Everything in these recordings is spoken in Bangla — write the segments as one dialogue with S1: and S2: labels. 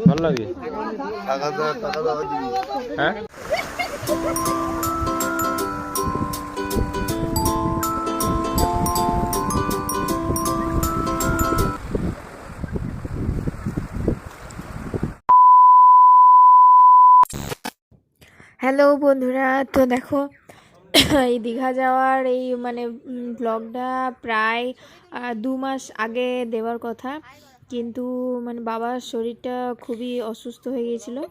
S1: ভালো লাগে। হ্যাঁ
S2: হ্যালো বন্ধুরা, তো দেখো এই দীঘা যাওয়ার এই মানে ব্লগটা প্রায় 2 মাস আগে দেওয়ার কথা, কিন্তু মানে বাবার শরীরটা খুবই অসুস্থ হয়ে গিয়েছিলো,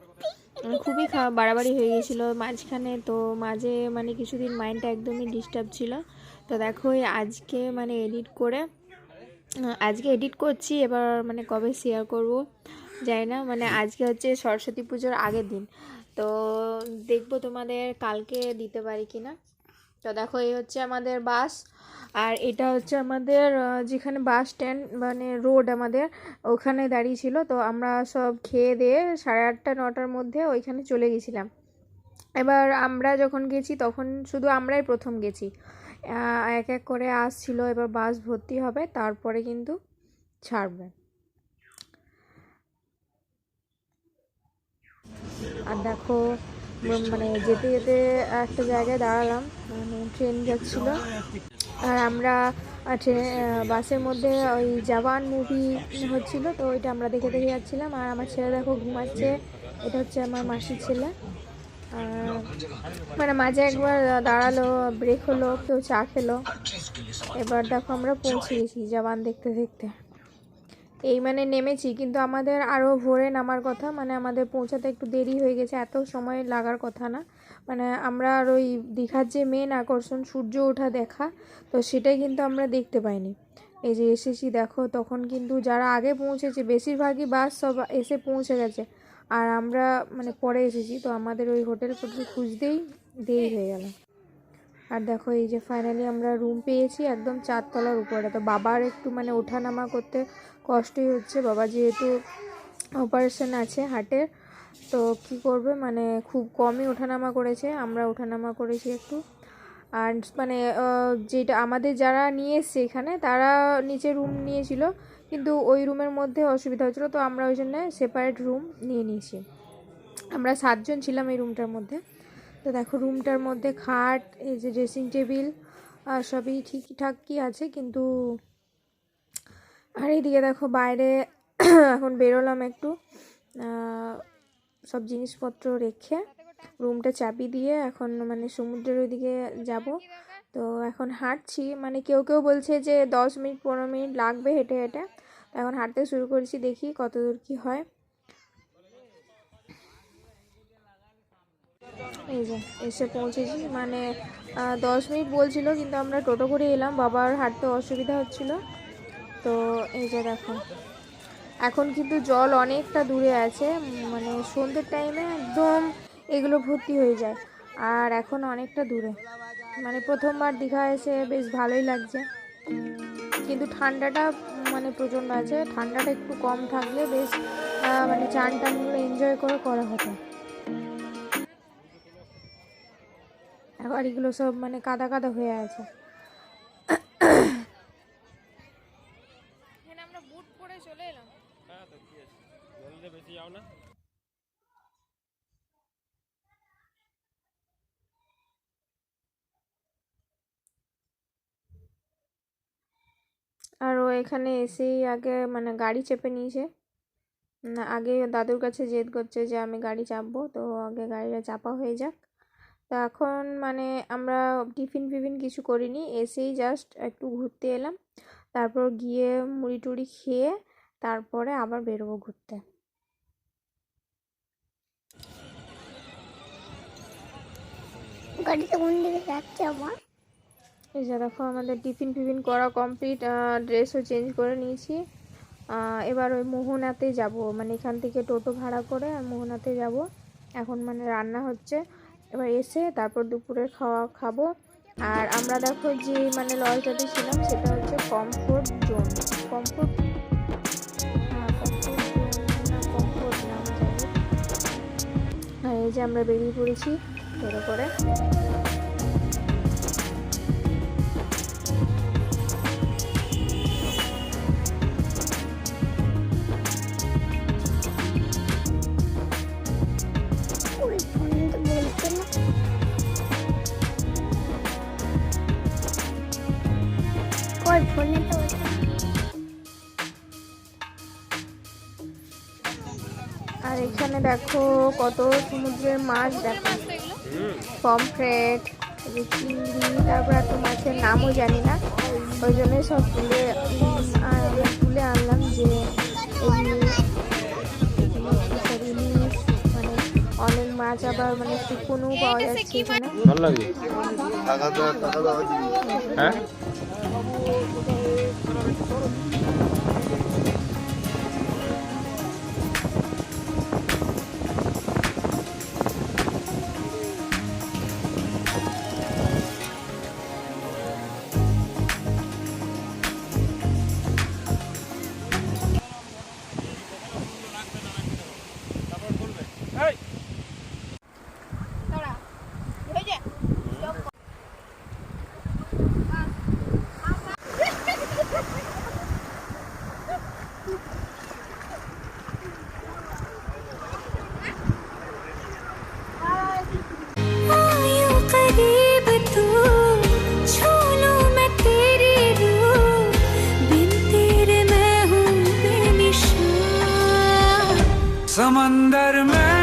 S2: খুবই বাড়াবাড়ি হয়ে গিয়েছিলো মাঝখানে। তো মাঝে মানে কিছুদিন মাইন্ডটা একদমই ডিস্টার্ব ছিল। তো দেখো এই আজকে মানে আজকে এডিট করছি, এবার মানে কবে শেয়ার করব জানি না। মানে আজকে হচ্ছে সরস্বতী পুজোর আগের দিন, তো দেখবো তোমাদের কালকে দিতে পারি কিনা। তো দেখো এই হচ্ছে আমাদের বাস, আর এটা হচ্ছে আমাদের যেখানে বাস স্ট্যান্ড মানে রোড আমাদের ওখানে দাঁড়িয়ে ছিল। তো আমরা সব খেয়ে দিয়ে 8:30-9টার মধ্যে ওইখানে চলে গেছিলাম। এবার আমরা যখন গেছি তখন শুধু আমরাই প্রথম গেছি, এক এক করে আসছিল। এবার বাস ভর্তি হবে, তারপরে কিন্তু ছাড়বে। আর দেখো মানে যেতে যেতে একটা জায়গায় দাঁড়ালাম, মানে ট্রেন যাচ্ছিলো, আর আমরা বাসের মধ্যে ওই জওয়ান মুভি হচ্ছিল, তো ওইটা আমরা দেখে দেখে যাচ্ছিলাম। আর আমার ছেলে দেখো ঘুমাচ্ছে, এটা হচ্ছে আমার মাসির ছেলে। মানে মাঝে একবার দাঁড়ালো, ব্রেক হলো, কেউ চা খেলো। এবার দেখো আমরা পৌঁছে গেছি জওয়ান দেখতে দেখতে। এই মানে নেমেছি, কিন্তু আমাদের আরও ভোরে নামার কথা, মানে আমাদের পৌঁছাতে একটু দেরি হয়ে গেছে, এত সময় লাগার কথা না। মানে আমরা আর ওই দীঘার যে মেন আকর্ষণ সূর্য ওঠা দেখা, তো সেটাই কিন্তু আমরা দেখতে পাইনি। এই যে এসেছি দেখো, তখন কিন্তু যারা আগে পৌঁছেছে বেশিরভাগই বাস সব এসে পৌঁছে গেছে, আর আমরা মানে পরে এসেছি। তো আমাদের ওই হোটেল খুঁজতেই দেরি হয়ে গেল। আর দেখো এই যে ফাইনালি আমরা রুম পেয়েছি একদম 4তলার উপরে। তো বাবার একটু মানে ওঠানামা করতে কষ্টই হচ্ছে, বাবা যেহেতু অপারেশন আছে হার্টের, তো কি করবে মানে খুব কমই ওঠানামা করেছে, আমরা ওঠানামা করেছি একটু। আর মানে যেটা আমাদের যারা নিয়ে এসছে এখানে, তারা নিচে রুম নিয়েছিল, কিন্তু ওই রুমের মধ্যে অসুবিধা হচ্ছিলো, তো আমরা ওই জন্য সেপারেট রুম নিয়ে নিয়েছি। আমরা 7জন ছিলাম এই রুমটার মধ্যে। তো দেখো রুমটার মধ্যে খাট, এই যে ড্রেসিং টেবিল আর সবই ঠিকঠাকই আছে, কিন্তু আর এইদিকে দেখো বাইরে এখন বেরোলাম একটু সব জিনিসপত্র রেখে, রুমটা চাবি দিয়ে এখন মানে সমুদ্রের ওইদিকে যাব। তো এখন হাঁটছি, মানে কেউ কেউ বলছে যে 10-15 মিনিট লাগবে হেঁটে হেঁটে। তো এখন হাঁটতে শুরু করেছি, দেখি কত দূর কী হয়। এই যে এসে পৌঁছেছি, মানে 10 মিনিট বলছিল, কিন্তু আমরা টোটো করে এলাম, বাবার হাঁটতে অসুবিধা হচ্ছিল। তো এই যে দেখো এখন কিন্তু জল অনেকটা দূরে আছে, মানে সন্ধ্যের টাইমে একদম এগুলো ভর্তি হয়ে যায়, আর এখন অনেকটা দূরে। মানে প্রথমবার দীঘা এসে বেশ ভালোই লাগছে, কিন্তু ঠান্ডাটা মানে প্রচণ্ড আছে। ঠান্ডাটা একটু কম থাকলে বেশ মানে চান টানগুলো এনজয় করে করা হতো। আবার এগুলো সব মানে কাদা কাদা হয়ে আছে। এখানে আমরা বুট পরে চলে এলাম।
S1: হ্যাঁ তো কি আছে, জলদি বেশি যাও না।
S2: আর ও এখানে এসেই আগে মানে গাড়ি চেপে নিয়েছে, আগে দাদুর কাছে জেদ করছে যে আমি গাড়ি চাপবো, তো আগে গাড়িটা চাপা হয়ে যাক। তো এখন মানে আমরা টিফিন ফিফিন কিছু করিনি, এসেই জাস্ট একটু ঘুরতে এলাম, তারপর গিয়ে মুড়ি টুড়ি খেয়ে তারপরে আবার বেরোবো ঘুরতে। গাড়িতে কোন দিকে যাচ্ছে আবার? এই যে দেখো আমাদের টিফিন ফিফিন করা কমপ্লিট, ড্রেসও চেঞ্জ করে নিয়েছি। এবার ওই মোহনাতে যাব, মানে এখান থেকে টোটো ভাড়া করে আর মোহনাতে যাব। এখন মানে রান্না হচ্ছে, এবার এসে তারপর দুপুরের খাওয়া খাবো। আর আমরা দেখো যে মানে লজটাতে ছিলাম সেটা হচ্ছে comfort zone, comfort comfort zone না কমফোর্ট নাম যাবে। আর এই যে আমরা বেরিয়ে পড়েছি টোটো করে। আর এখানে দেখো কত সমুদ্রের মাছ, দেখো পমফ্রেট, চিংড়ি, তারপর একটা মাছের নামও জানি না, ওই জন্যই সব তুলে আনলাম যে ইলিশ, মানে অনেক মাছ আবার মানে শুকনোও পাওয়া যাচ্ছে এখানে।
S1: ভালো লাগে। হ্যাঁ
S3: समंदर में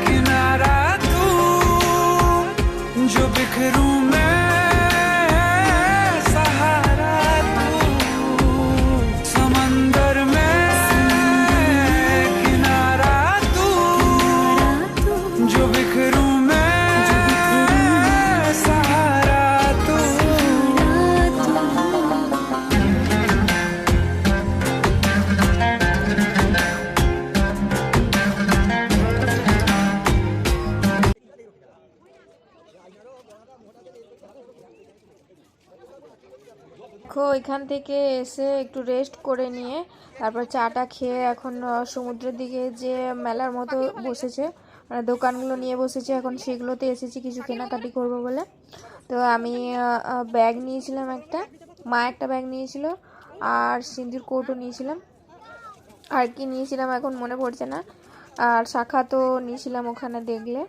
S3: किनारा तू, जो बिखरूं मैं सहारा तू। समंदर में किनारा तू, जो बिखरूं मैं सहारा तू।
S2: দেখো এখান থেকে এসে একটু রেস্ট করে নিয়ে তারপর চাটা খেয়ে এখন সমুদ্রের দিকে যে মেলার মতো বসেছে, মানে দোকানগুলো নিয়ে বসেছে, এখন সেগুলোতে এসেছি কিছু কেনাকাটি করব বলে। তো আমি ব্যাগ নিয়েছিলাম একটা, মা একটা ব্যাগ নিয়েছিল, আর সিঁদুর কোটও নিয়েছিলাম, আর কি নিয়েছিলাম এখন মনে পড়ছে না, আর শাখা তো নিয়েছিলাম ওখানে দেখলে।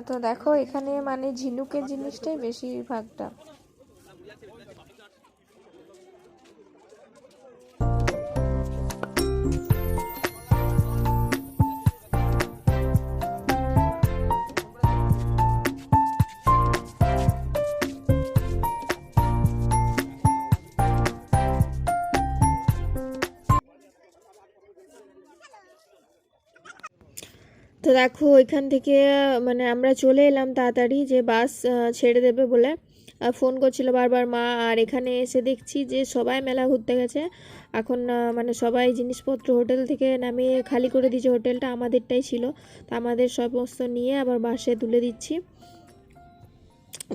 S2: তো দেখো এখানে মানে ঝিনুকের জিনিসটাই বেশিরভাগটা। তো দেখো এখান থেকে মানে আমরা চলে এলাম তাড়াতাড়ি, যে বাস ছেড়ে দেবে বলে ফোন করছিল বারবার মা। আর এখানে এসে দেখছি যে সবাই মেলা ঘুরতে গেছে এখন, মানে সবাই জিনিসপত্র হোটেল থেকে নামিয়ে খালি করে দিয়েছে, হোটেলটা আমাদেরটাই ছিল, তো আমাদের সমস্ত নিয়ে আবার বাসে তুলে দিচ্ছি।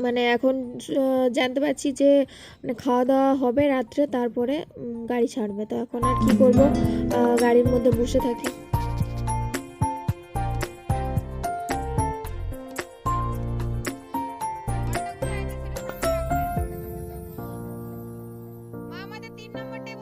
S2: মানে এখন জানতে পারছি যে মানে খাওয়া দাওয়া হবে রাত্রে, তারপরে গাড়ি ছাড়বে, তো এখন আর কি করব, গাড়ির মধ্যে বসে থাকি।
S4: আমাদের 3 নম্বর টেবিল